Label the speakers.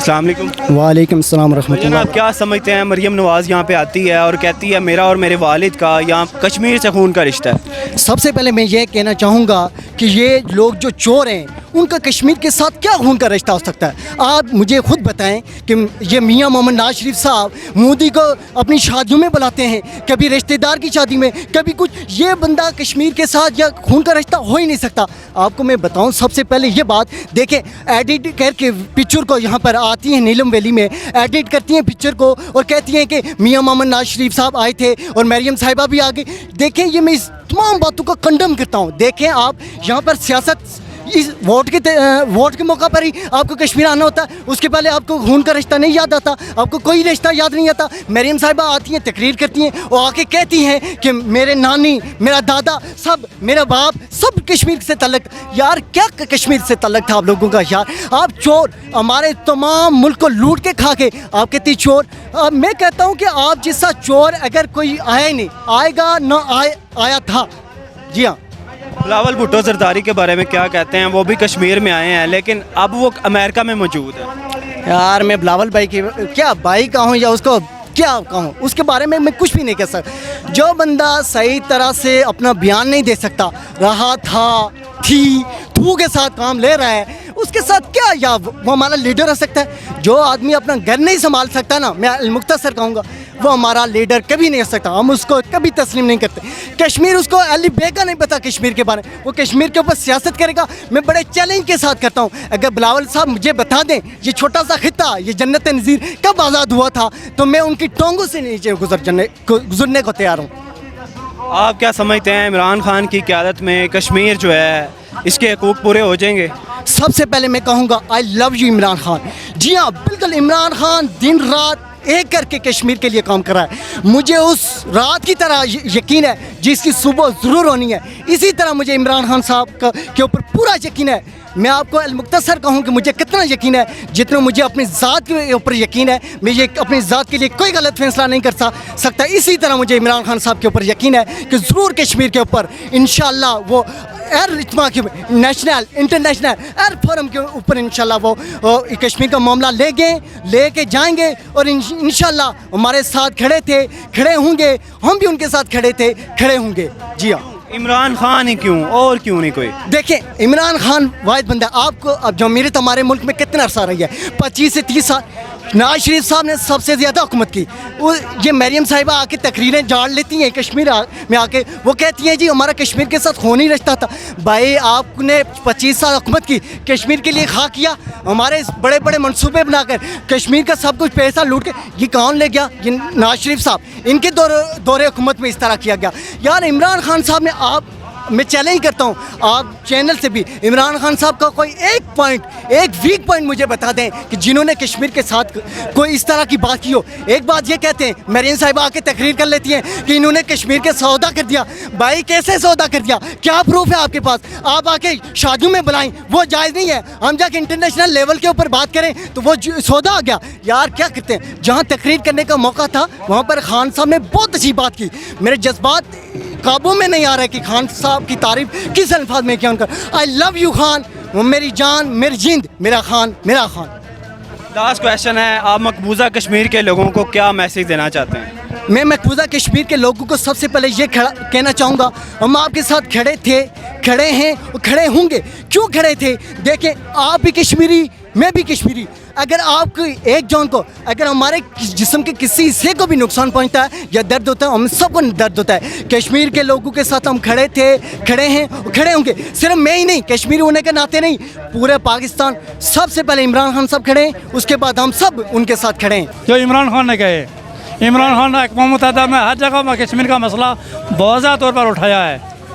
Speaker 1: السلام علیکم۔
Speaker 2: وعلیکم السلام ورحمۃ اللہ۔
Speaker 1: جناب کیا سمجھتے ہیں مریم نواز یہاں پہ آتی ہے اور کہتی ہے میرا اور میرے والد کا یہاں کشمیر سے خون کا رشتہ ہے؟
Speaker 2: سب سے پہلے میں یہ کہنا چاہوں گا کہ یہ لوگ جو چور ہیں ان کا کشمیر کے ساتھ کیا خون کا رشتہ ہو سکتا ہے؟ آپ مجھے خود بتائیں کہ یہ میاں محمد نواز شریف صاحب مودی کو اپنی شادیوں میں بلاتے ہیں، کبھی رشتہ دار کی شادی میں، کبھی کچھ، یہ بندہ کشمیر کے ساتھ یا خون کا رشتہ ہو ہی نہیں سکتا۔ آپ کو میں بتاؤں سب سے پہلے یہ بات دیکھیں، ایڈٹ کر کے پکچر کو یہاں پر آتی ہیں نیلم ویلی میں، ایڈٹ کرتی ہیں پکچر کو اور کہتی ہیں کہ میاں محمد نواز شریف صاحب آئے تھے اور مریم صاحبہ بھی آ گئی۔ دیکھیں یہ میں اس تمام باتوں کا کنڈم کرتا ہوں۔ دیکھیں آپ یہاں پر سیاست اس ووٹ کے موقع پر ہی آپ کو کشمیر آنا ہوتا ہے، اس کے پہلے آپ کو خون کا رشتہ نہیں یاد آتا، آپ کو کوئی رشتہ یاد نہیں آتا۔ مریم صاحبہ آتی ہیں، تقریر کرتی ہیں اور آ کے کہتی ہیں کہ میرے نانی، میرا دادا، سب، میرا باپ، سب کشمیر سے تعلق۔ یار کیا کشمیر سے تعلق تھا آپ لوگوں کا؟ یار آپ چور، ہمارے تمام ملک کو لوٹ کے کھا کے آپ کہتی چور۔ میں کہتا ہوں کہ آپ جیسا چور اگر کوئی آیا ہی نہیں، آئے گا نہ آیا تھا۔ جی ہاں۔
Speaker 1: بلاول بھٹو زرداری کے بارے میں کیا کہتے ہیں؟ وہ بھی کشمیر میں آئے ہیں لیکن اب وہ امریکہ میں موجود ہے۔
Speaker 2: یار میں بلاول بھائی کی کیا بھائی کہوں یا اس کو کیا کہوں، اس کے بارے میں کچھ بھی نہیں کہہ سکتا۔ جو بندہ صحیح طرح سے اپنا بیان نہیں دے سکتا، رہا تھا، تھی، تو کے ساتھ کام لے رہا ہے، اس کے ساتھ کیا یا وہ ہمارا لیڈر ہو سکتا ہے؟ جو آدمی اپنا گھر نہیں سنبھال سکتا نا، میں مختصر کہوں گا، وہ ہمارا لیڈر کبھی نہیں ہو سکتا۔ ہم اس کو کبھی تسلیم نہیں کرتے۔ کشمیر اس کو علی بے کا نہیں پتا کشمیر کے بارے میں، وہ کشمیر کے اوپر سیاست کرے گا۔ میں بڑے چیلنج کے ساتھ کرتا ہوں، اگر بلاول صاحب مجھے بتا دیں یہ چھوٹا سا خطہ، یہ جنت نظیر کب آزاد ہوا تھا، تو میں ان کی ٹونگوں سے نیچے گزرنے کو تیار ہوں۔
Speaker 1: آپ کیا سمجھتے ہیں عمران خان کی قیادت میں کشمیر جو ہے اس کے حقوق پورے ہو جائیں گے؟
Speaker 2: سب سے پہلے میں کہوں گا آئی لو یو عمران خان۔ جی ہاں بالکل، عمران خان دن رات ایک کر کے کشمیر کے لیے کام کر رہا ہے۔ مجھے اس رات کی طرح یقین ہے جس کی صبح ضرور ہونی ہے، اسی طرح مجھے عمران خان صاحب کے اوپر پورا یقین ہے۔ میں آپ کو المختصر کہوں کہ مجھے کتنا یقین ہے، جتنا مجھے اپنی ذات کے اوپر یقین ہے۔ میں یہ اپنی ذات کے لیے کوئی غلط فیصلہ نہیں کر سکتا، اسی طرح مجھے عمران خان صاحب کے اوپر یقین ہے کہ ضرور کشمیر کے اوپر انشاءاللہ وہ ایئر اجتماع کے نیشنل انٹرنیشنل ایئر فورم کے اوپر انشاءاللہ وہ کشمیر کا معاملہ لے کے جائیں گے، اور انشاءاللہ ہمارے ساتھ کھڑے ہوں گے، ہم بھی ان کے ساتھ کھڑے ہوں گے۔ جی ہاں۔
Speaker 1: عمران خان ہی کیوں اور کیوں نہیں کوئی؟
Speaker 2: دیکھیں عمران خان واحد بندہ ہے۔ آپ کو اب جمہوریت ہمارے ملک میں کتنا عرصہ رہی ہے؟ 25 سے 30 سال۔ نواز شریف صاحب نے سب سے زیادہ حکومت کی۔ یہ مریم صاحبہ آ کے تقریریں جاڑ لیتی ہیں کشمیر میں آ کے، وہ کہتی ہیں جی ہمارا کشمیر کے ساتھ خون ہی رشتہ تھا۔ بھائی آپ نے 25 سال حکومت کی، کشمیر کے لیے خواہ کیا، ہمارے بڑے بڑے منصوبے بنا کر کشمیر کا سب کچھ پیسہ لوٹ کے یہ کون لے گیا؟ یہ نواز شریف صاحب، ان کے دور حکومت میں اس طرح کیا گیا۔ یار عمران خان صاحب نے میں چیلنج کرتا ہوں آپ چینل سے بھی، عمران خان صاحب کا کوئی ایک ویک پوائنٹ مجھے بتا دیں کہ جنہوں نے کشمیر کے ساتھ کوئی اس طرح کی بات کی ہو۔ ایک بات یہ کہتے ہیں، مریم صاحبہ آ کے تقریر کر لیتی ہیں کہ انہوں نے کشمیر کے سودا کر دیا۔ بھائی کیسے سودا کر دیا؟ کیا پروف ہے آپ کے پاس؟ آپ آ کے شادیوں میں بلائیں، وہ جائز نہیں ہے۔ ہم جا کے انٹرنیشنل لیول کے اوپر بات کریں تو وہ سودا آ گیا۔ یار کیا کرتے ہیں؟ جہاں تقریر کرنے کا موقع تھا وہاں پر خان صاحب نے بہت اچھی بات کی۔ میرے جذبات قابو میں نہیں آ رہا ہے کہ خان صاحب کی تعریف کس الفاظ میں کیا ان کا۔ آئی لو یو خان، میری جان، میری جند، میرا خان، میرا خان۔
Speaker 1: لاسٹ کویشچن ہے، آپ مقبوضہ کشمیر کے لوگوں کو کیا میسیج دینا چاہتے ہیں؟
Speaker 2: میں مقبوضہ کشمیر کے لوگوں کو سب سے پہلے یہ کہنا چاہوں گا، ہم آپ کے ساتھ کھڑے ہیں اور کھڑے ہوں گے۔ کیوں کھڑے تھے؟ دیکھیں آپ بھی کشمیری، میں بھی کشمیری۔ اگر آپ کو ایک جان کو، اگر ہمارے جسم کے کسی حصے کو بھی نقصان پہنچتا ہے یا درد ہوتا ہے، ہم سب کو درد ہوتا ہے۔ کشمیر کے لوگوں کے ساتھ ہم کھڑے ہیں اور کھڑے ہوں گے۔ صرف میں ہی نہیں، کشمیری ہونے کے ناطے نہیں، پورے پاکستان۔ سب سے پہلے عمران خان صاحب کھڑے ہیں، اس کے بعد ہم سب ان کے ساتھ کھڑے ہیں۔
Speaker 3: جو عمران خان نے کہے، عمران خان نے اقوام متحدہ میں ہر جگہ میں کشمیر کا مسئلہ بہت زیادہ طور پر اٹھایا ہے۔